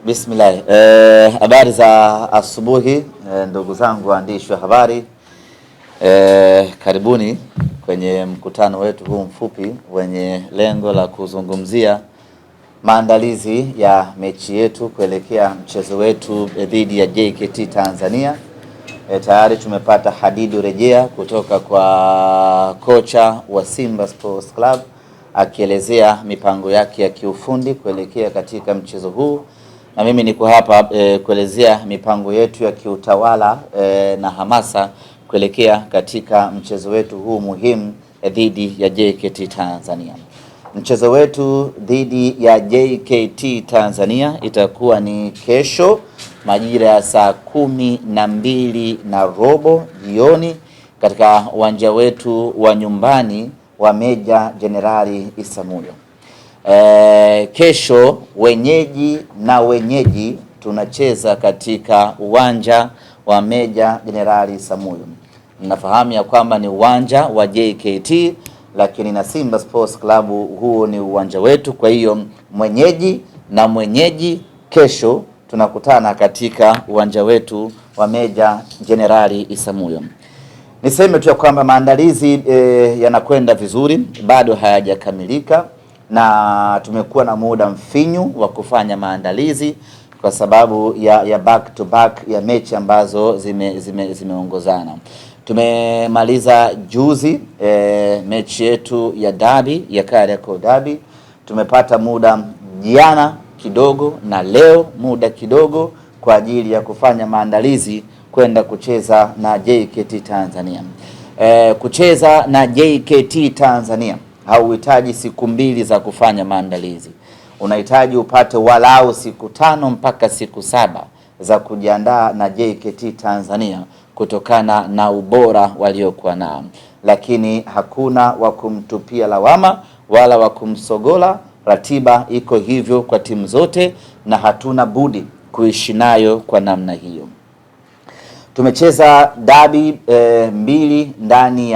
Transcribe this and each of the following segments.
Bismillah. Habari za asubuhi ndugu zangu waandishi wa habari. Karibuni kwenye mkutano wetu huu mfupi wenye lengo la kuzungumzia maandalizi ya mechi yetu kuelekea mchezo wetu dhidi ya JKT Tanzania. Tayari tumepata hadidu rejea kutoka kwa kocha wa Simba Sports Club akielezea mipango yake ya kiufundi kuelekea katika mchezo huu, na mimi niko hapa kuelezea mipango yetu ya kiutawala na hamasa kuelekea katika mchezo wetu huu muhimu dhidi ya JKT Tanzania. Mchezo wetu dhidi ya JKT Tanzania itakuwa ni kesho majira ya saa 12:30 jioni katika uwanja wetu wa nyumbani wa Meja Jenerali Isamuhyo. Kesho wenyeji tunacheza katika uwanja wa Meja Jenerali Isamuhyo. Mnafahamu ya kwamba ni uwanja wa JKT, lakini na Simba Sports Club huo ni uwanja wetu. Kwa hiyo mwenyeji kesho tunakutana katika uwanja wetu wa Meja Jenerali Isamuhyo. Niseme tu ya kwamba maandalizi yanakwenda vizuri, bado hayajakamilika na tumekuwa na muda mfinyu wa kufanya maandalizi kwa sababu ya back to back ya mechi ambazo zimeongozana. Tumemaliza juzi mechi yetu ya derby ya Kariakoo derby. Tumepata muda jana kidogo na leo muda kidogo kwa ajili ya kufanya maandalizi kwenda kucheza na JKT Tanzania. Kucheza na JKT Tanzania hauhitaji siku 2 za kufanya maandalizi. Unahitaji upate walau siku 5 mpaka siku 7 za kujiandaa na JKT Tanzania kutokana na ubora waliokuwa nao. Lakini hakuna wa kumtupia lawama wala wa kumsogola. Ratiba iko hivyo kwa timu zote na hatuna budi kuishi nayo kwa namna hiyo. Tumecheza dabi 2 ndani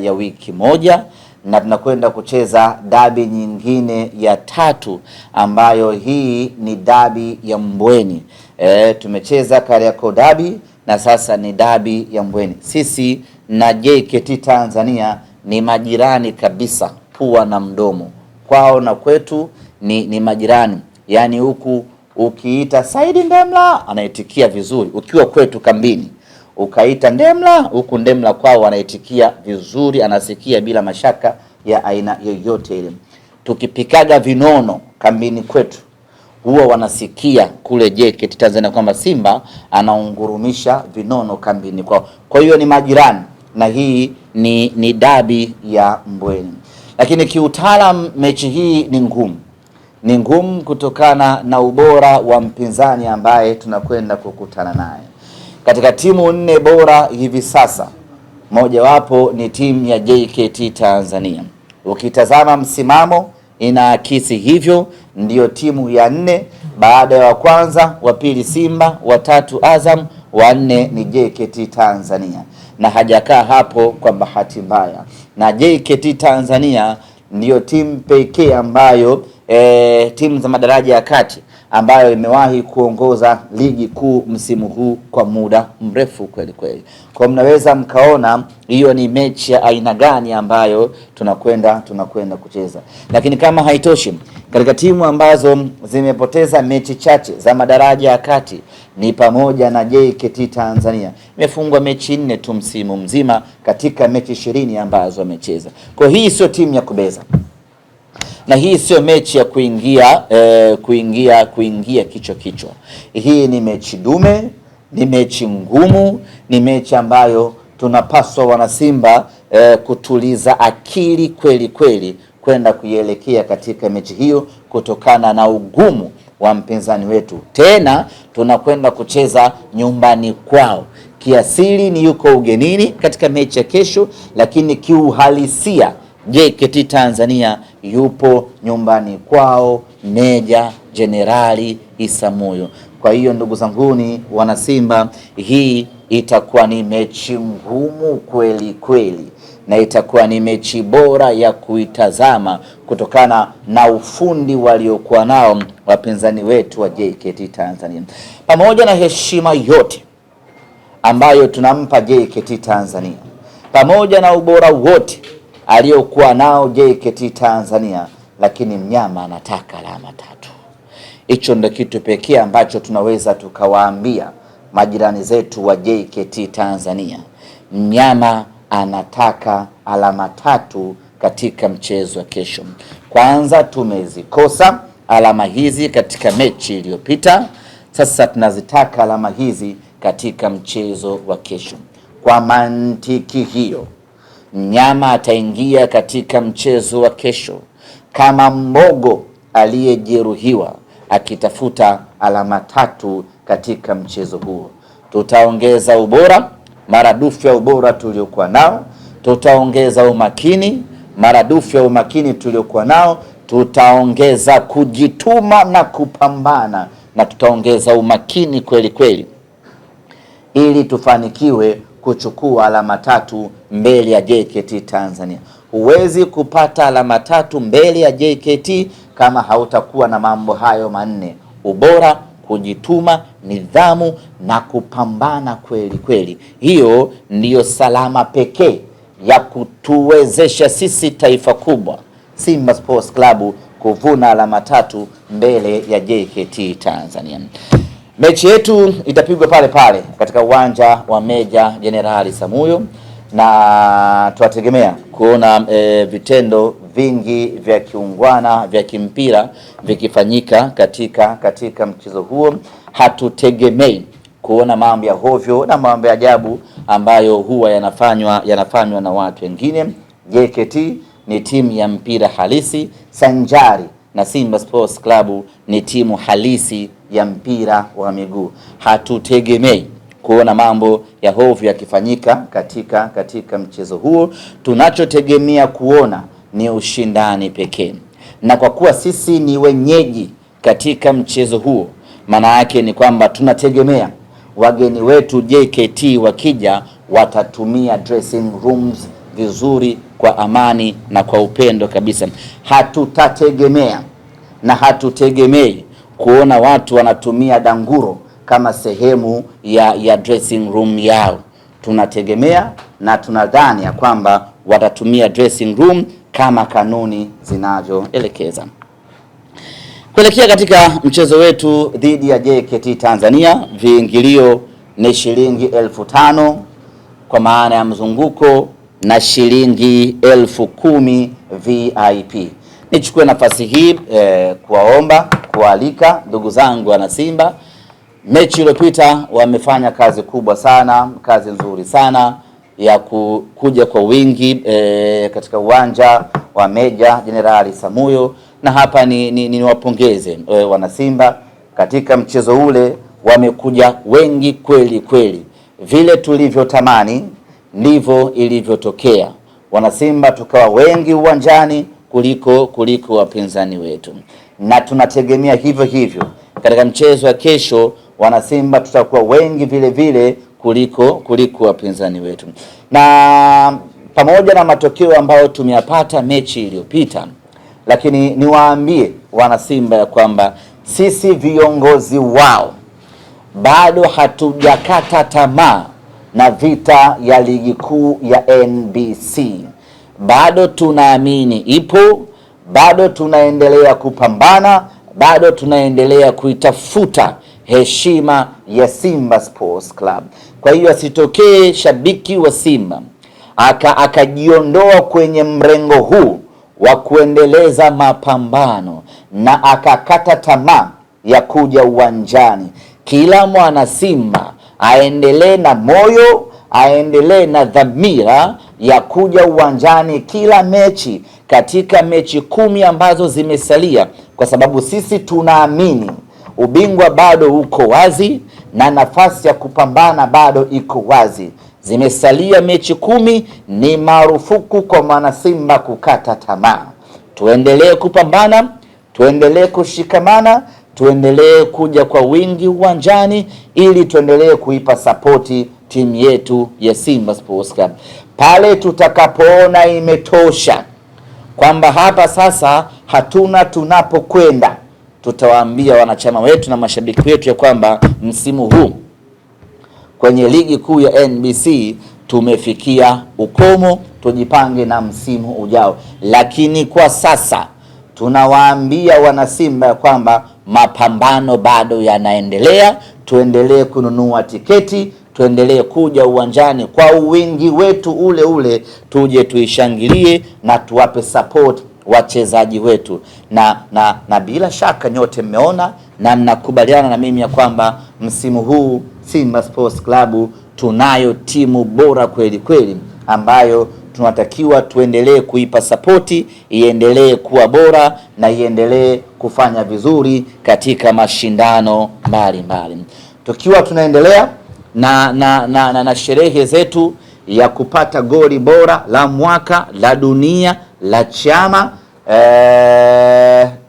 ya wiki moja na tunakwenda kucheza dabi nyingine ya 3 ambayo hii ni dabi ya Mbweni. Tumecheza Kariakoo dabi na sasa ni dabi ya Mbweni. Sisi na JKT Tanzania ni majirani kabisa, pua na mdomo. Kwao na kwetu ni majirani. Yaani huku ukiita Saidi Ndemla anaitikia vizuri, ukiwa kwetu kambini ukaita Ndemla, huku Ndemla kwao anaitikia vizuri, anasikia bila mashaka ya aina yoyote ile. Tukipikaga vinono kambini kwetu huwa wanasikia kule JKT Tanzania kwamba Simba anaungurumisha vinono kambini kwao. Kwa hiyo ni majirani na hii ni dabi ya Mbweni. Lakini kiutaalamu mechi hii ni ngumu kutokana na ubora wa mpinzani ambaye tunakwenda kukutana naye. Katika timu 4 bora hivi sasa, mojawapo ni timu ya JKT Tanzania. Ukitazama msimamo inaakisi hivyo, ndiyo timu ya 4 baada ya wa kwanza, wa pili Simba, wa 3 Azam, wa 4 ni JKT Tanzania. Na hajakaa hapo kwa bahati mbaya. Na JKT Tanzania ndiyo timu pekee ambayo timu za madaraja ya kati ambayo imewahi kuongoza ligi kuu msimu huu kwa muda mrefu kweli kweli. Kwa mnaweza mkaona hiyo ni mechi ya aina gani ambayo tunakwenda kucheza. Lakini kama haitoshi, katika timu ambazo zimepoteza mechi chache za madaraja ya kati ni pamoja na JKT Tanzania. Imefungwa mechi 4 tu msimu mzima katika mechi 20 ambazo wamecheza. Kwa hii sio timu ya kubeza. Na hii sio mechi ya kuingia kichwa. Hii ni mechi dume, ni mechi ngumu, ni mechi ambayo tunapaswa wanasimba kutuliza akili kweli kweli kwenda kuielekea katika mechi hiyo kutokana na ugumu wa mpinzani wetu. Tena tunakwenda kucheza nyumbani kwao. Kiasili ni yuko ugenini katika mechi ya kesho, lakini kiuhalisia JKT Tanzania yupo nyumbani kwao Meja Jenerali Isamuhyo. Kwa hiyo ndugu zanguni wana Simba, hii itakuwa ni mechi ngumu kweli kweli. na itakuwa ni mechi bora ya kuitazama kutokana na ufundi waliokuwa nao wapinzani wetu wa JKT Tanzania. Pamoja na heshima yote ambayo tunampa JKT Tanzania, pamoja na ubora wote aliokuwa nao JKT Tanzania, lakini mnyama anataka alama 3. Hicho ndio kitu pekee ambacho tunaweza tukawaambia majirani zetu wa JKT Tanzania. Mnyama anataka alama 3 katika mchezo wa kesho. Kwanza tumezikosa alama hizi katika mechi iliyopita, sasa tunazitaka alama hizi katika mchezo wa kesho. Kwa mantiki hiyo, mnyama ataingia katika mchezo wa kesho kama mbogo aliyejeruhiwa akitafuta alama 3 katika mchezo huo. Tutaongeza ubora maradufu ya ubora tuliokuwa nao, tutaongeza umakini maradufu ya umakini tuliokuwa nao, tutaongeza kujituma na kupambana, na tutaongeza umakini kweli kweli ili tufanikiwe kuchukua alama 3 mbele ya JKT Tanzania. Huwezi kupata alama 3 mbele ya JKT kama hautakuwa na mambo hayo 4: ubora, kujituma, nidhamu na kupambana kweli kweli. Hiyo ndiyo salama pekee ya kutuwezesha sisi taifa kubwa Simba Sports Club kuvuna alama 3 mbele ya JKT Tanzania. Mechi yetu itapigwa pale pale katika uwanja wa Meja Jenerali Isamuhyo, na tunategemea kuona vitendo vingi vya kiungwana vya kimpira vikifanyika katika mchezo huo. Hatutegemei kuona mambo ya hovyo na mambo ya ajabu ambayo huwa yanafanywa na watu wengine. JKT ni timu ya mpira halisi sanjari na Simba Sports Club ni timu halisi ya mpira wa miguu. Hatutegemei kuona mambo ya hovyo yakifanyika katika mchezo huo. Tunachotegemea kuona ni ushindani pekee, na kwa kuwa sisi ni wenyeji katika mchezo huo, maana yake ni kwamba tunategemea wageni wetu JKT wakija watatumia dressing rooms vizuri kwa amani na kwa upendo kabisa. Hatutategemea na hatutegemei kuona watu wanatumia danguro kama sehemu ya dressing room yao. Tunategemea na tunadhani ya kwamba watatumia dressing room kama kanuni zinavyoelekeza. Kuelekea katika mchezo wetu dhidi ya JKT Tanzania, viingilio ni shilingi 5,000 kwa maana ya mzunguko na shilingi 10,000 VIP. Nichukue nafasi hii kualika ndugu zangu wana Simba. Mechi iliyopita wamefanya kazi kubwa sana, kazi nzuri sana ya kuja kwa wingi katika uwanja wa Meja Jenerali Isamuhyo, na hapa ni wapongeze wana Simba. Katika mchezo ule wamekuja wengi kweli kweli, vile tulivyotamani ndivyo ilivyotokea. Wana Simba tukawa wengi uwanjani kuliko wapinzani wetu, na tunategemea hivyo hivyo katika mchezo wa kesho. Wana Simba tutakuwa wengi vile vile kuliko wapinzani wetu. Na pamoja na matokeo ambayo tumeyapata mechi iliyopita, lakini niwaambie wana Simba ya kwamba sisi viongozi wao bado hatujakata tamaa na vita ya ligi kuu ya NBC. Bado tunaamini ipo, bado tunaendelea kupambana, bado tunaendelea kuitafuta heshima ya Simba Sports Club. Kwa hiyo asitokee shabiki wa Simba akajiondoa kwenye mrengo huu wa kuendeleza mapambano na akakata tamaa ya kuja uwanjani. Kila mwana Simba aendelee na moyo, aendelee na dhamira ya kuja uwanjani kila mechi katika mechi 10 ambazo zimesalia, kwa sababu sisi tunaamini ubingwa bado uko wazi na nafasi ya kupambana bado iko wazi. Zimesalia mechi 10, ni marufuku kwa mwana Simba kukata tamaa. Tuendelee kupambana, tuendelee kushikamana, tuendelee kuja kwa wingi uwanjani ili tuendelee kuipa sapoti timu yetu ya Simba Sports Club. Pale tutakapoona imetosha kwamba hapa sasa hatuna tunapokwenda, tutawaambia wanachama wetu na mashabiki wetu ya kwamba msimu huu kwenye ligi kuu ya NBC tumefikia ukomo, tujipange na msimu ujao. Lakini kwa sasa tunawaambia wanasimba ya kwamba mapambano bado yanaendelea. Tuendelee kununua tiketi, tuendelee kuja uwanjani kwa wingi wetu ule ule, tuje tuishangilie na tuwape support wachezaji wetu. Na bila shaka nyote mmeona na mnakubaliana na mimi ya kwamba msimu huu Simba Sports Club tunayo timu bora kweli kweli, ambayo tunatakiwa tuendelee kuipa sapoti, iendelee kuwa bora na iendelee kufanya vizuri katika mashindano mbalimbali. Tukiwa tunaendelea na sherehe zetu ya kupata goli bora la mwaka la dunia la chama,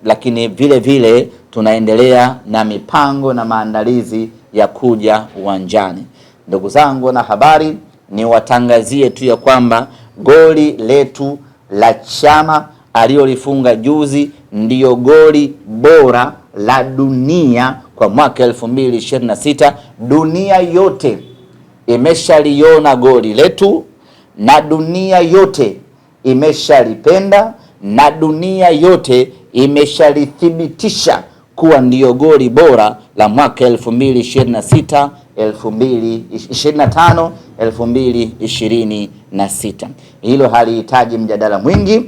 lakini vile vile tunaendelea na mipango na maandalizi ya kuja uwanjani. Ndugu zangu na habari, ni watangazie tu ya kwamba goli letu la chama aliyolifunga juzi ndiyo goli bora la dunia kwa mwaka 2026. Dunia yote imeshaliona goli letu na dunia yote imeshalipenda na dunia yote imeshalithibitisha kuwa ndiyo goli bora la mwaka 2026 2025 2026. Hilo halihitaji mjadala mwingi.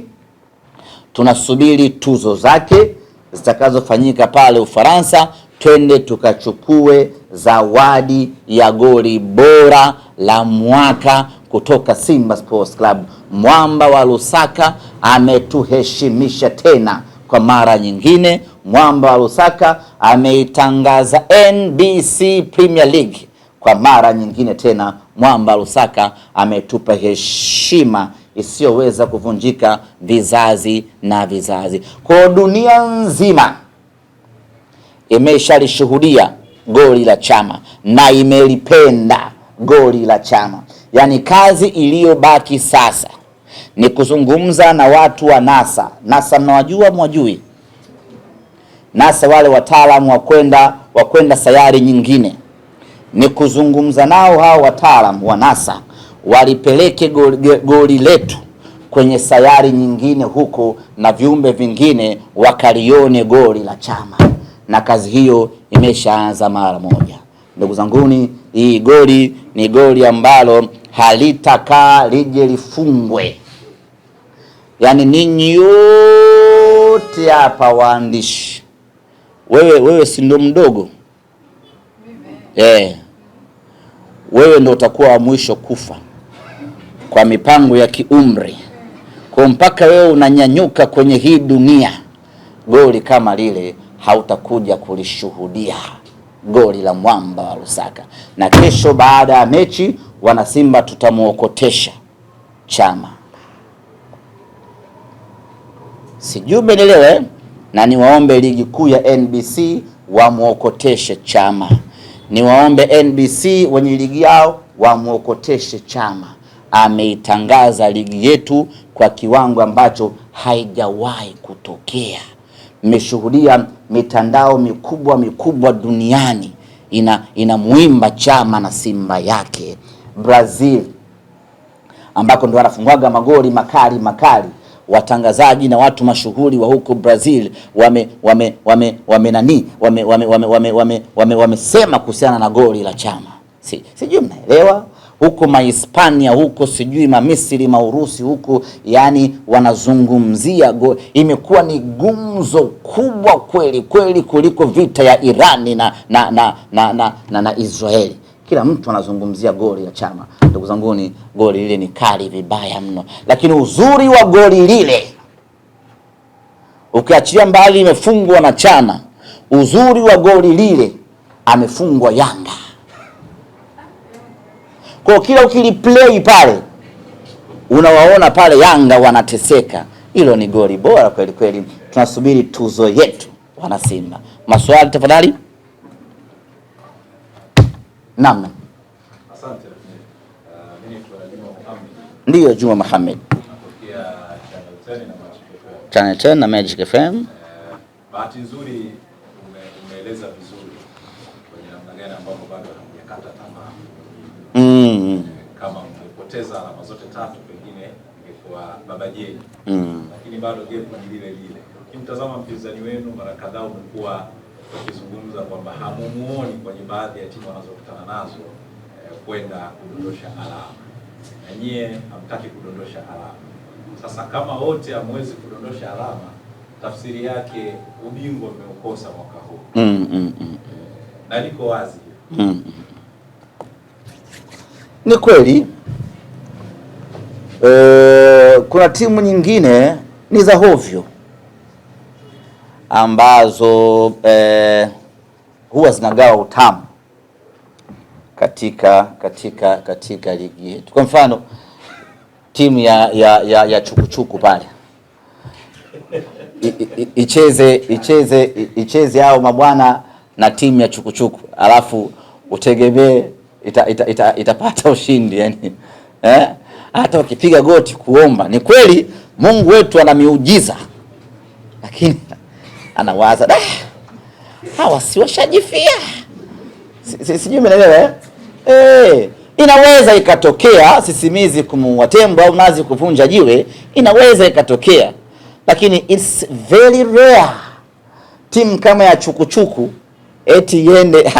Tunasubiri tuzo zake zitakazofanyika pale Ufaransa, twende tukachukue zawadi ya goli bora la mwaka kutoka Simba Sports Club. Mwamba wa Lusaka ametuheshimisha tena kwa mara nyingine. Mwamba wa Lusaka ameitangaza NBC Premier League kwa mara nyingine tena. Mwamba wa Lusaka ametupa heshima isiyoweza kuvunjika vizazi na vizazi. Kwa dunia nzima imeshalishuhudia goli la chama na imelipenda goli la chama. Yaani kazi iliyobaki sasa ni kuzungumza na watu wa NASA. NASA mnawajua mwajui? NASA wale wataalamu wa kwenda sayari nyingine. Ni kuzungumza nao hao wataalamu wa NASA walipeleke goli letu kwenye sayari nyingine huko na viumbe vingine wakalione goli la chama, na kazi hiyo imeshaanza mara moja. Ndugu zanguni, hii goli ni goli ambalo halitakaa lije lifungwe. Yaani ninyi yote hapa waandishi, wewe si ndo mdogo? Wewe ndo utakuwa wa mwisho kufa kwa mipango ya kiumri. Kwa mpaka wewe unanyanyuka kwenye hii dunia, goli kama lile hautakuja kulishuhudia, goli la Mwamba wa Lusaka. Na kesho baada ya mechi wanasimba tutamuokotesha chama. Sijui umeelewa? Na niwaombe ligi kuu ya NBC wamuokoteshe chama. Niwaombe NBC wenye ligi yao wamuokoteshe chama. Ameitangaza ligi yetu kwa kiwango ambacho haijawahi kutokea. Mmeshuhudia mitandao mikubwa duniani inamuimba chama na Simba yake. Brazil ambako ndo wanafungwaga magoli makali, watangazaji na watu mashuhuri wa huko Brazil wamesema kuhusiana na goli la chama. Sijui mnaelewa? Huko Mahispania huko, sijui Misri, Urusi huko, yani wanazungumzia goli. Imekuwa ni gumzo kubwa kweli kuliko vita ya Irani na Israeli. Kila mtu anazungumzia goli la chama. Ndugu zanguni, goli lile ni kali vibaya mno. Lakini uzuri wa goli lile, ukiachilia mbali imefungwa na chama, uzuri wa goli lile amefungwa Yanga. Kwa kila ukiliplay pale unawaona pale Yanga wanateseka. Hilo ni goli bora kweli. Tunasubiri tuzo yetu wana Simba. Maswali tafadhali. Naam. Asante. Mimi ni Juma Mohamed Ndiyo, Juma Mohamed. Channel 10 na Magic FM. Bahati nzuri umeeleza vizuri kwenye namna gani ambapo bado hamjakata tamaa. Kama mmepoteza alama zote tatu pengine ingekuwa baba jeni. Lakini bado gap ni lile lile. Ukimtazama mpinzani wenu mara kadhaa umekuwa ukizungumza kwamba hamumuoni kwenye baadhi ya timu wanazokutana nazo kwenda kudondosha alama. Na nyie hamtaki kudondosha alama. Sasa kama wote hamwezi kudondosha alama, tafsiri yake ubingwa umeukosa mwaka huu. Na liko wazi. Ni kweli. Kuna timu nyingine ni za hovyo ambazo huwa zinagawa utamu katika ligi yetu. Kwa mfano timu ya chukuchuku pale icheze hao mabwana na timu ya chukuchuku, alafu utegemee itapata ushindi yani. Hata ukipiga goti kuomba, ni kweli Mungu wetu ana miujiza, lakini anawaza hawa si washajifia, sijui umeelewa inaweza ikatokea sisimizi kumuua tembo au nazi kuvunja jiwe, inaweza ikatokea, lakini it's very rare timu kama ya chukuchuku eti yende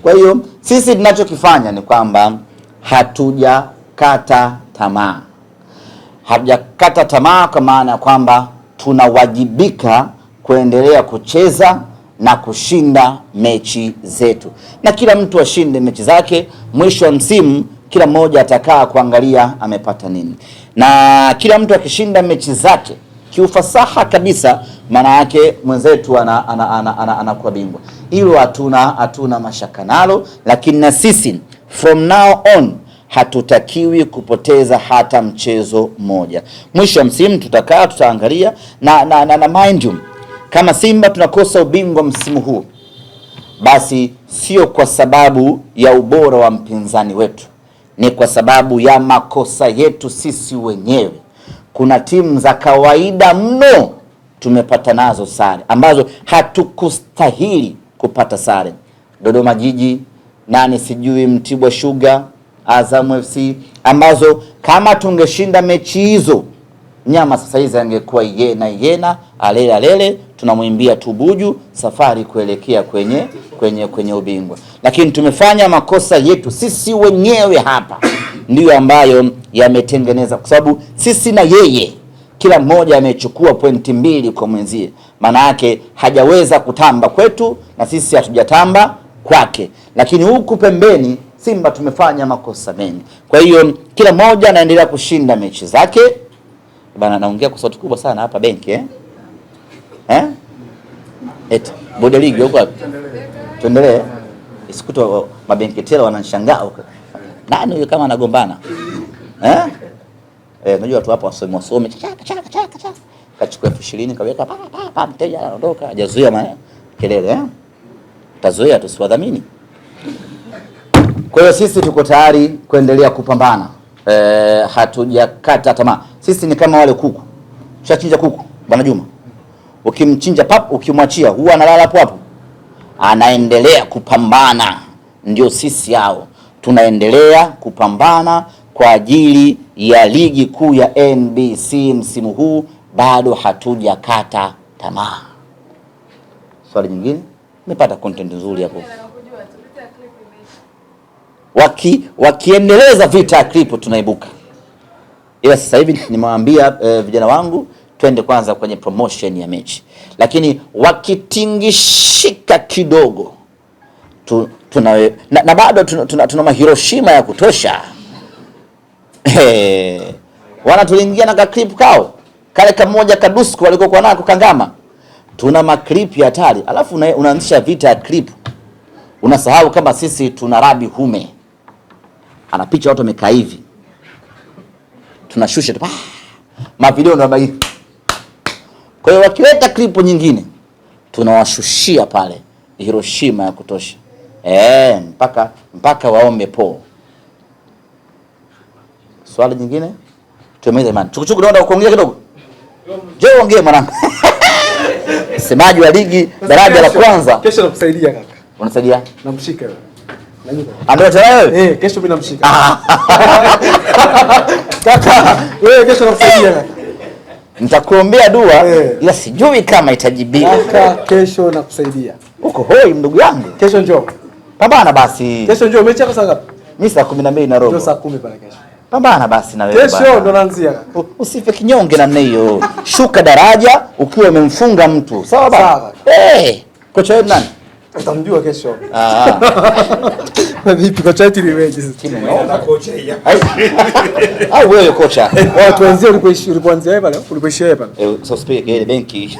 Kwa hiyo sisi tunachokifanya ni kwamba hatujakata tamaa. Hatujakata tamaa kwa maana ya kwamba tunawajibika kuendelea kucheza na kushinda mechi zetu, na kila mtu ashinde mechi zake. Mwisho wa msimu kila mmoja atakaa kuangalia amepata nini, na kila mtu akishinda mechi zake kiufasaha kabisa, maana yake mwenzetu anakuwa bingwa. Hilo hatuna mashaka nalo, lakini na sisi from now on hatutakiwi kupoteza hata mchezo mmoja. Mwisho wa msimu tutakaa tutaangalia na mind you, kama Simba tunakosa ubingwa msimu huu, basi sio kwa sababu ya ubora wa mpinzani wetu, ni kwa sababu ya makosa yetu sisi wenyewe. Kuna timu za kawaida mno tumepata nazo sare ambazo hatukustahili kupata sare. Dodoma Jiji, sijui Mtibwa Sugar, Azam FC, ambazo kama tungeshinda mechi hizo nyama sasa hizi angekuwa yena alele tunamwimbia tubuju safari kuelekea kwenye ubingwa. Lakini tumefanya makosa yetu sisi wenyewe hapa ndiyo ambayo yametengeneza, kwa sababu sisi na yeye kila mmoja amechukua pointi 2 kwa mwenzie. Maana yake hajaweza kutamba kwetu na sisi hatujatamba kwake, lakini huku pembeni Simba tumefanya makosa mengi. Kwa hiyo kila mmoja anaendelea kushinda mechi zake. Bana, naongea kwa sauti kubwa sana hapa benki bodi ligi huko wapi? Tuendelee. Isikuto mabenki tela wananishangaa huko. Nani huyo kama anagombana? Unajua watu hapo wasome chaka. Kachukua 20,000 kaweka pa mteja anaondoka, hajazuia kelele tazoea tusiwadhamini. Kwa hiyo sisi tuko tayari kuendelea kupambana. Hatujakata tamaa. Sisi ni kama wale kuku. Ushachinja kuku, Bwana Juma. Ukimchinja ukimwachia huwa analala hapo. Anaendelea kupambana. Ndio sisi hao. Tunaendelea kupambana kwa ajili ya ligi kuu ya NBC msimu huu, bado hatujakata tamaa. Swali nyingine? Nimepata content nzuri hapo. Wakiendeleza vita ya clip tunaibuka. Ila sasa hivi nimewambia vijana wangu twende kwanza kwenye promotion ya mechi. Lakini wakitingishika kidogo na bado tuna Hiroshima ya kutosha. Wanatulingia na clip kao. Kale kamoja kadusko walikokuwa nako kangama. Tuna maklipi hatari. Alafu unaanzisha vita ya clip. Unasahau kama sisi tuna Rabi Hume. Anapicha watu wamekaa hivi. Tunashusha mavideo ndo hivi. Kwa hiyo wakileta klipu nyingine tunawashushia pale Hiroshima ya kutosha. Mpaka waombe po. Swali jingine? Tumeze imani. Chukuchuku naenda kuongea kidogo. Je, ongea mwanangu. Msemaji wa ligi daraja la kwanza. Kesho nakusaidia kaka. Unasaidia? Namshika wewe. Ndio tena wewe? Kesho mimi namshika. Kaka, wewe kesho nakusaidia kaka. Nitakuombea dua ila sijui kama itajibika. Kaka, kesho nakusaidia. Uko hoi ndugu yangu. Kesho njoo. Pambana basi. Kesho njoo, mechi yako saa ngapi? Mimi saa 12 na robo. Njoo saa 10 pale kesho. Pambana basi na wewe. Kesho ndo naanzia. Usife kinyonge namna hiyo. Shuka daraja ukiwa umemfunga mtu. Sawa baba? Kocha wewe nani? Utamjua kesho. Vipi kocha wetu ni wewe? Na kocha hii. Au wewe kocha? Tuanzie ulipoanzia pale, ulipoishia pale. So speak ile benki.